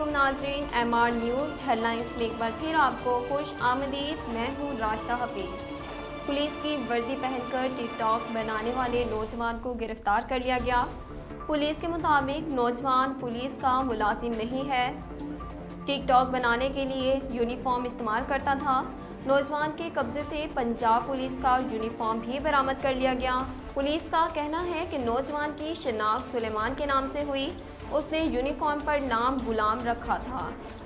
علیکم ناظرین، M R news headlines میں ایک بار پھر آپ کو خوش آمدید۔ میں ہوں راشدہ حفیظ۔ پولیس کی وردی پہن کر ٹک ٹاک بنانے والے نوجوان کو گرفتار کر لیا گیا۔ پولیس کے مطابق نوجوان پولیس کا ملازم نہیں ہے، ٹک ٹاک بنانے کے لیے یونیفارم استعمال کرتا تھا۔ نوجوان کے قبضے سے پنجاب پولیس کا یونیفارم بھی برآمد کر لیا گیا۔ پولیس کا کہنا ہے کہ نوجوان کی شناخت سلیمان کے نام سے ہوئی، اس نے یونیفارم پر نام غلام رکھا تھا۔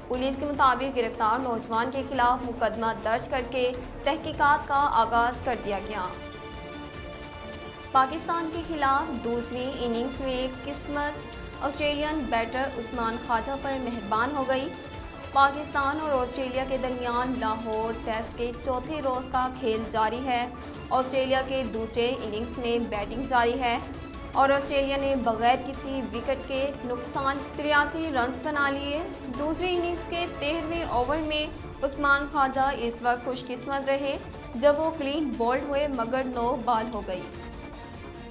پولیس کے مطابق گرفتار نوجوان کے خلاف مقدمہ درج کر کے تحقیقات کا آغاز کر دیا گیا۔ پاکستان کے خلاف دوسری اننگز میں قسمت آسٹریلین بیٹر عثمان خواجہ پر مہربان ہو گئی۔ پاکستان اور آسٹریلیا کے درمیان لاہور ٹیسٹ کے چوتھے روز کا کھیل جاری ہے۔ آسٹریلیا کے دوسرے اننگز میں بیٹنگ جاری ہے اور آسٹریلیا نے بغیر کسی وکٹ کے نقصان 83 رنز بنا لیے۔ دوسری اننگز کے 13ویں اوور میں عثمان خواجہ اس وقت خوش قسمت رہے جب وہ کلین بولڈ ہوئے مگر 9 بال ہو گئی۔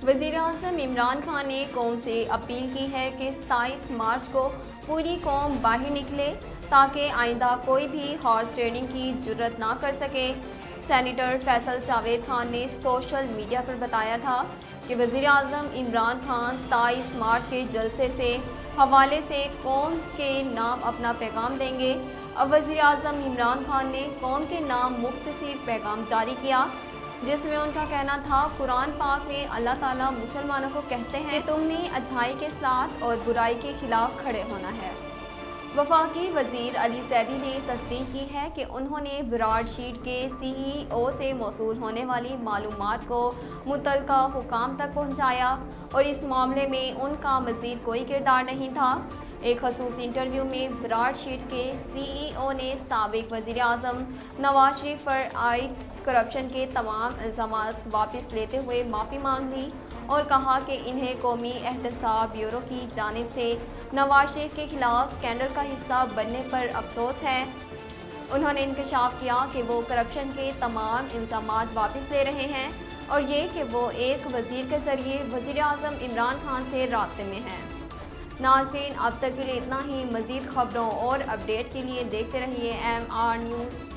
وزیراعظم عمران خان نے قوم سے اپیل کی ہے کہ 27 مارچ کو پوری قوم باہر نکلے تاکہ آئندہ کوئی بھی ہارس ٹریڈنگ کی جرات نہ کر سکے۔ سینیٹر فیصل جاوید خان نے سوشل میڈیا پر بتایا تھا کہ وزیراعظم عمران خان 27 مارچ کے جلسے سے حوالے سے قوم کے نام اپنا پیغام دیں گے۔ اب وزیراعظم عمران خان نے قوم کے نام مختصر پیغام جاری کیا جس میں ان کا کہنا تھا، قرآن پاک میں اللہ تعالیٰ مسلمانوں کو کہتے ہیں کہ تم نے اچھائی کے ساتھ اور برائی کے خلاف کھڑے ہونا ہے۔ وفاقی وزیر علی زیدی نے تصدیق کی ہے کہ انہوں نے براڈ شیٹ کے سی ای او سے موصول ہونے والی معلومات کو متعلقہ حکام تک پہنچایا اور اس معاملے میں ان کا مزید کوئی کردار نہیں تھا۔ ایک خصوصی انٹرویو میں براڈ شیٹ کے سی ای او نے سابق وزیر اعظم نواز شریف پر عائد کرپشن کے تمام الزامات واپس لیتے ہوئے معافی مانگ لی اور کہا کہ انہیں قومی احتساب بیورو کی جانب سے نواز شریف کے خلاف اسکینڈل کا حصہ بننے پر افسوس ہے۔ انہوں نے انکشاف کیا کہ وہ کرپشن کے تمام الزامات واپس لے رہے ہیں اور یہ کہ وہ ایک وزیر کے ذریعے وزیر اعظم عمران خان سے رابطے میں ہیں۔ ناظرین، اب تک کے لیے اتنا ہی۔ مزید خبروں اور اپڈیٹ کے لیے دیکھتے رہیے ایم آر نیوز۔